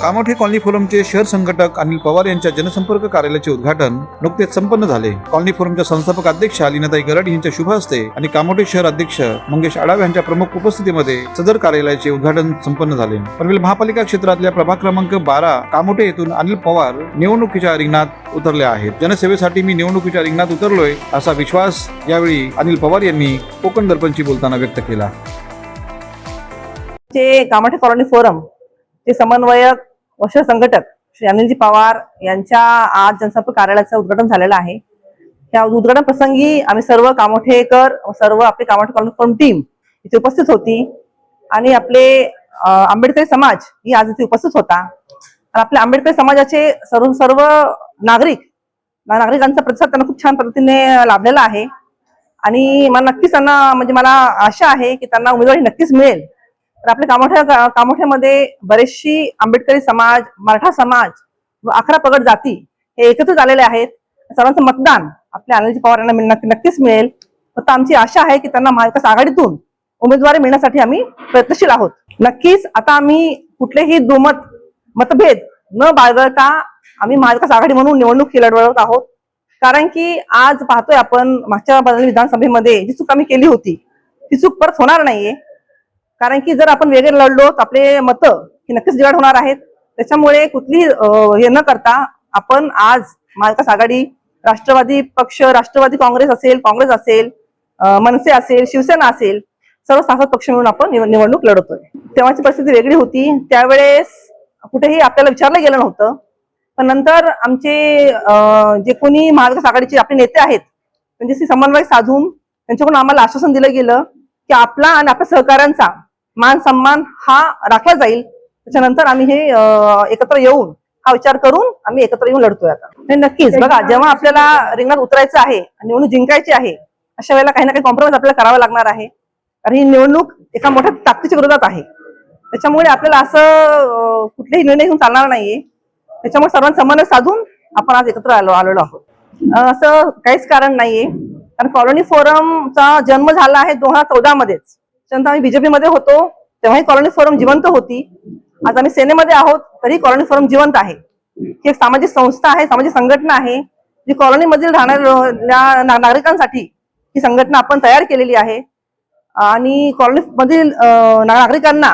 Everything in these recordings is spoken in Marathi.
कामोठे कॉलनी फोरमचे शहर संघटक अनिल पवार यांच्या जनसंपर्क कार्यालयाचे उद्घाटन नुकतेच संपन्न झाले। कॉलनी फोरमच्या संस्थापक अध्यक्ष लीनाताई गराड यांच्या शुभ हस्ते आणि कामोठे शहर अध्यक्ष मंगेश आडावे यांच्या प्रमुख उपस्थितीमध्ये सदर कार्यालयाचे उद्घाटन संपन्न झाले। पनवेल महापालिका क्षेत्रातल्या प्रभाग क्रमांक 12 कामोठे येथून अनिल पवार निवडणुकीच्या रिंगणात उतरले आहेत। जनसेवेसाठी मी निवडणुकीच्या रिंगणात उतरलोय असा विश्वास यावेळी अनिल पवार यांनी कोकण दर्पणशी बोलताना व्यक्त केला। कामोठे कॉलनी फोरम चे समन्वयक व संघटक श्री अनिलजी पवार यांच्या आज जनसंपर्क कार्यालयाचं उद्घाटन झालेलं आहे। त्या उद्घाटन प्रसंगी आम्ही सर्व कामोठेकर सर्व आपले कामोठे कॉलनी फोरम टीम इथे उपस्थित होती आणि आपले आंबेडकरी समाज ही आज इथे उपस्थित होता आणि आपल्या आंबेडकरी समाजाचे सर्व नागरिकांचा प्रतिसाद त्यांना खूप छान पद्धतीने लाभलेला आहे आणि मला नक्कीच त्यांना मला आशा आहे की त्यांना उमेदवारी नक्कीच मिळेल। तर आपल्या कामोठ्यामध्ये बरेचशी आंबेडकरी समाज, मराठा समाज व 11 पगड जाती हे एकत्रित आलेले आहेत। सर्वांचं मतदान आपल्या अनिलजी पवार यांना नक्कीच मिळेल। फक्त आमची आशा आहे की त्यांना महाविकास आघाडीतून उमेदवारी मिळण्यासाठी आम्ही प्रयत्नशील आहोत। नक्कीच आता आम्ही कुठलेही मतभेद न बाळगता आम्ही महाविकास आघाडी म्हणून निवडणूक लढवत आहोत, कारण की आज पाहतोय आपण मागच्या विधानसभेमध्ये जी चूक आम्ही केली होती ती चूक परत होणार नाहीये, कारण की जर आपण वेगळे लढलो तर आपले मतं ही नक्कीच डिवाइड होणार आहेत। त्याच्यामुळे कुठली हे न करता आपण आज महाविकास आघाडी, राष्ट्रवादी पक्ष, राष्ट्रवादी काँग्रेस असेल, मनसे असेल, शिवसेना असेल, सर्व 6 पक्ष मिळून आपण निवडणूक लढवतोय। तेव्हाची परिस्थिती वेगळी होती, त्यावेळेस कुठेही आपल्याला विचारलं गेलं नव्हतं, पण नंतर आमचे जे कोणी महाविकास आघाडीचे आपले नेते आहेत त्यांच्याशी समन्वय साधून त्यांच्याकडून आम्हाला आश्वासन दिलं गेलं की आपला आणि आपल्या सहकाऱ्यांचा मान सन्मान हा राखला जाईल। त्याच्यानंतर आम्ही हे एकत्र येऊन हा विचार करून आम्ही एकत्र येऊन लढतोय आता। नक्कीच बघा, जेव्हा आपल्याला रिंगणात उतरायचं आहे आणि निवडणूक जिंकायची आहे अशा वेळेला काही ना काही कॉम्प्रोमाइज आपल्याला करावं लागणार आहे, कारण ही निवडणूक एका मोठ्या ताकदीच्या विरोधात आहे। त्याच्यामुळे आपल्याला असं कुठलेही निर्णय घेऊन चालणार नाहीये। त्याच्यामुळे सर्वांचा समन्वय साधून आपण आज एकत्र आलेलो आहोत। असं काहीच कारण नाहीये, कारण कॉलनी फोरमचा जन्म झाला आहे 2014 मध्येच। त्यानंतर आम्ही बीजेपी मध्ये होतो तेव्हाही कॉलनी फोरम जिवंत होती। आज आम्ही सेनेमध्ये आहोत तरी कॉलनी फोरम जिवंत आहे। ही एक सामाजिक संस्था आहे, सामाजिक संघटना आहे जी कॉलनीमधील राहणाऱ्या नागरिकांसाठी ही संघटना आपण तयार केलेली आहे आणि कॉलनीमधील नागरिकांना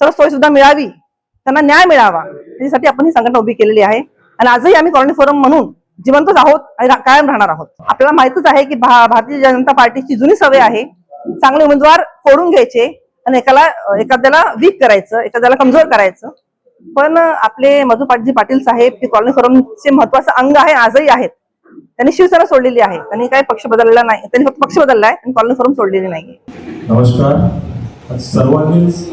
सर्व सोयी सुद्धा मिळावी, त्यांना न्याय मिळावा यासाठी आपण ही संघटना उभी केलेली आहे आणि आजही आम्ही कॉलनी फोरम म्हणून जिवंतच आहोत आणि कायम राहणार आहोत। आपल्याला माहितच आहे की भारतीय जनता पार्टीची जुनी सवय आहे चांगले उमेदवार फोडून घ्यायचे आणि एखाद्याला वीक करायचं, एखाद्याला कमजोर करायचं। पण आपले मधुपाटजी पाटील साहेब हे कॉलनी फोरमचे महत्वाचं अंग आहे, आजही आहेत। त्यांनी शिवसेना सोडलेली आहे, त्यांनी काही पक्ष बदललेला नाही, त्यांनी फक्त पक्ष बदललाय आणि कॉलनी फोरम सोडलेली नाही। नमस्कार, सर्वांनीच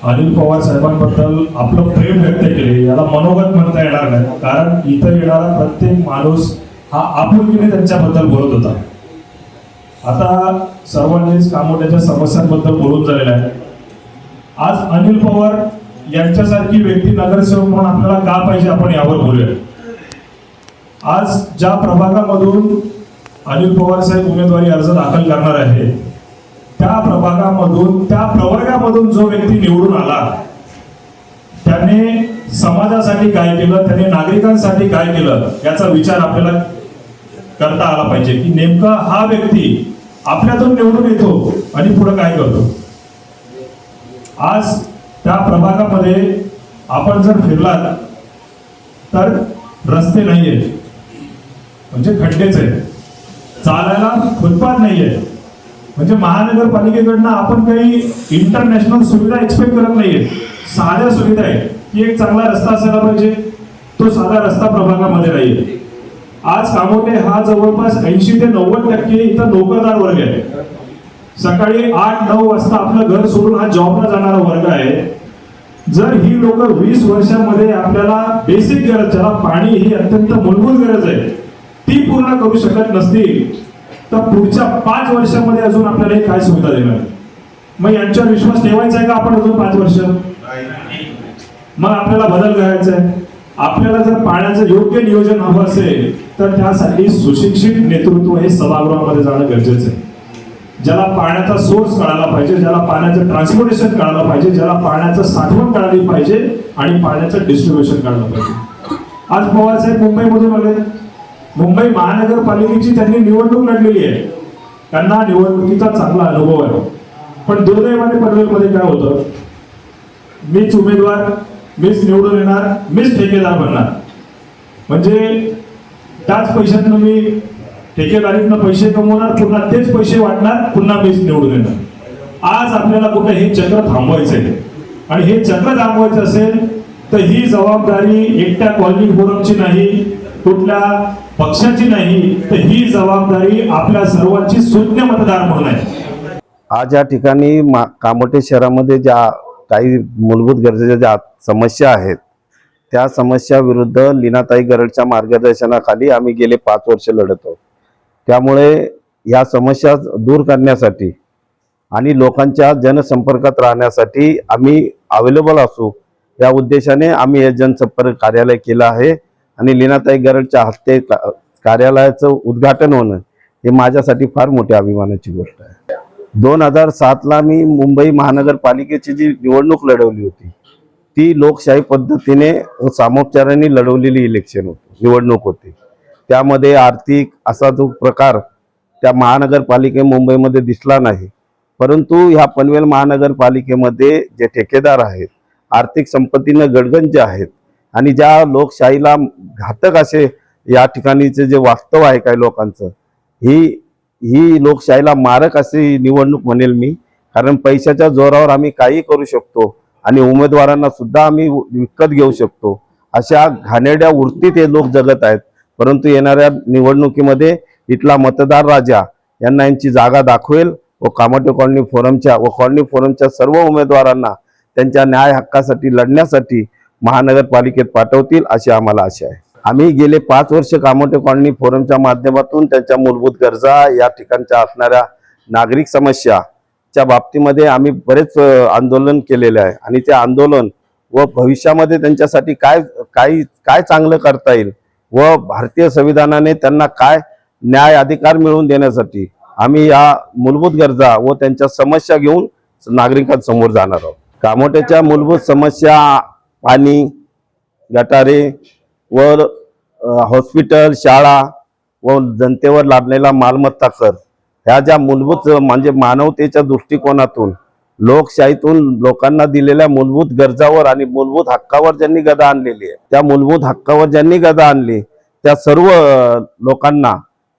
अनिल पवार साहेबांबद्दल आपलं प्रेम व्यक्त केले याला मनोगत म्हणता येणार नाही, कारण इथं येणारा प्रत्येक माणूस हा आपुलकीने त्यांच्याबद्दल बोलत होता। आता सर्वांनीच कामोठ्याच्या समस्यांबद्दल बोलून झालेला आहे। आज अनिल पवार यांच्यासारखी व्यक्ती नगरसेवक म्हणून आपल्याला का पाहिजे आपण यावर बोलूया। आज ज्या प्रभागामधून अनिल पवार साहेब उमेदवारी अर्ज दाखल करणार आहे त्या प्रभागामधून, त्या प्रवर्गामधून जो व्यक्ती निवडून आला त्याने समाजासाठी काय केलं, त्याने नागरिकांसाठी काय केलं याचा विचार आपल्याला करता आला पाहिजे की नेमका हा व्यक्ती आपल्यातून निवडून येतो आणि पुढे काय करतो। आज त्या प्रभागामध्ये आपण जर फिरलात तर रस्ते नाहीये, म्हणजे खड्डेच आहे, चालायला फुटपाथ नाहीये, म्हणजे महानगरपालिकेकडनं आपण काही इंटरनॅशनल सुविधा एक्सपेक्ट करत नाहीये। साध्या सुविधा आहे की एक चांगला रस्ता असायला पाहिजे, तो साधा रस्ता प्रभागामध्ये नाहीये। आज कामोठे हा जवळपास 80 ते 90% इथं नोकरदार वर्ग आहे। सकाळी 8-9 वाजता आपलं घर सोडून हा जॉबला जाणारा वर्ग आहे। जर ही लोक 20 वर्षांमध्ये आपल्याला बेसिक गरज, ज्याला पाणी ही अत्यंत मूलभूत गरज आहे, ती पूर्ण करू शकत नसतील तर पुढच्या 5 वर्षांमध्ये अजून आपल्याला काय सुविधा देणार? मग यांच्यावर विश्वास ठेवायचा आहे का आपण अजून 5 वर्ष? मग आपल्याला बदल करायचा आहे। आपल्याला जर पाण्याचं योग्य नियोजन हवं असेल तर त्यासाठी सुशिक्षित नेतृत्व हे सभागृहामध्ये जाणं गरजेचं आहे। ज्याला पाण्याचा सोर्स कळाला पाहिजे, ज्याला पाण्याचं ट्रान्सपोर्टेशन कळालं पाहिजे, ज्याला पाण्याचं साठवण कळाली पाहिजे आणि पाण्याचं डिस्ट्रीब्युशन कळालं पाहिजे. आज पवार साहेब मुंबईमधून आले. मुंबई महानगरपालिकेची त्यांनी निवडणूक लढलेली आहे, त्यांना निवडणुकीचा चांगला अनुभव आहे. पण दुर्दैवाने पनवेलमध्ये काय होतं, मीच उमेदवार, मीच निवडून येणार, मीच ठेकेदार बनणार. म्हणजे त्याच पैशातनं मी ठेकेदारीतनं पैसे कमवणार, पुन्हा तेच पैसे वाटणार, पुन्हा मीच निवडून येणार. आज आपल्याला कुठे हे चक्र थांबवायचं आहे. आणि हे चक्र थांबवायचं असेल तर ही जबाबदारी एकट्या कॉलनी फोरमची नाही, कुठल्या पक्षाची नाही, तर ही जबाबदारी आपल्या सर्वांची सुज्ञ मतदार म्हणून आहे. आज या ठिकाणी कामोठे शहरामध्ये ज्या काही मूलभूत गरजेच्या ज्या समस्या आहेत त्या समस्या विरुद्ध लीनाताई गरडच्या मार्गदर्शनाखाली आम्ही गेले 5 वर्ष लढत आहोत. त्यामुळे या समस्या दूर करण्यासाठी आणि लोकांच्या जनसंपर्कात राहण्यासाठी आम्ही अवेलेबल असू या उद्देशाने आम्ही हे जनसंपर्क कार्यालय केलं आहे. आणि लीनाताई गरडच्या हस्ते कार्यालयाचं उद्घाटन होणं हे माझ्यासाठी फार मोठ्या अभिमानाची गोष्ट आहे. 2007ला मी मुंबई महानगरपालिकेची जी निवडणूक लढवली होती ती लोकशाही पद्धतीने सामोपचाराने लढवलेली निवडणूक होती. त्यामध्ये आर्थिक असा जो प्रकार त्या महानगरपालिके मुंबईमध्ये दिसला नाही. परंतु ह्या पनवेल महानगरपालिकेमध्ये जे ठेकेदार आहेत, आर्थिक संपत्तीनं गडगंज आहेत आणि ज्या लोकशाहीला घातक असे या ठिकाणीचे जे वास्तव आहे काही लोकांचं, ही लोकशाहीला मारक अशी निवडणूक म्हणेल मी. कारण पैशाच्या जोरावर आम्ही काही करू शकतो आणि उमेदवारांना सुद्धा आम्ही विकत घेऊ शकतो, अशा घाणेरड्या वृत्तीत हे लोक जगत आहेत. परंतु येणाऱ्या निवडणुकीमध्ये इथला मतदार राजा यांना यांची जागा दाखवेल व कामोठे कॉलनी फोरमच्या सर्व उमेदवारांना त्यांच्या न्याय हक्कासाठी लढण्यासाठी महानगरपालिकेत पाठवतील अशी आम्हाला आशा आहे. आम्ही गेले 5 वर्ष कामोठे कॉलनी फोरमच्या माध्यमातून त्यांच्या मूलभूत गरजा, या ठिकाणच्या असणाऱ्या नागरिक समस्याच्या बाबतीमध्ये आम्ही बरेच आंदोलन केलेले आहे. आणि ते आंदोलन व भविष्यामध्ये त्यांच्यासाठी काय चांगलं करता येईल व भारतीय संविधानाने त्यांना काय न्याय अधिकार मिळवून देण्यासाठी आम्ही या मूलभूत गरजा व त्यांच्या समस्या घेऊन नागरिकांसमोर जाणार आहोत. कामोठ्याच्या मूलभूत समस्या पाणी, गटारे व हॉस्पिटल, शाळा व जनतेवर लादलेला मालमत्ता कर, ह्या ज्या मूलभूत म्हणजे मानवतेच्या दृष्टिकोनातून लोकशाहीतून लोकांना दिलेल्या मूलभूत गरजावर आणि मूलभूत हक्कावर ज्यांनी गदा आणलेली आहे, त्या मूलभूत हक्कावर ज्यांनी गदा आणली त्या सर्व लोकांना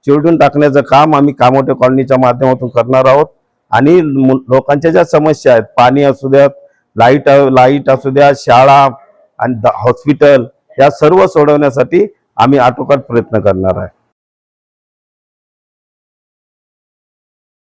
चिरडून टाकण्याचं काम आम्ही कामोठे कॉलनीच्या माध्यमातून करणार आहोत. आणि लोकांच्या ज्या समस्या आहेत, पाणी असू द्यात, लाईट असू द्या, शाळा आणि हॉस्पिटल, या सर्व सोडवण्यासाठी आम्ही आटोकाट प्रयत्न करणार आहे.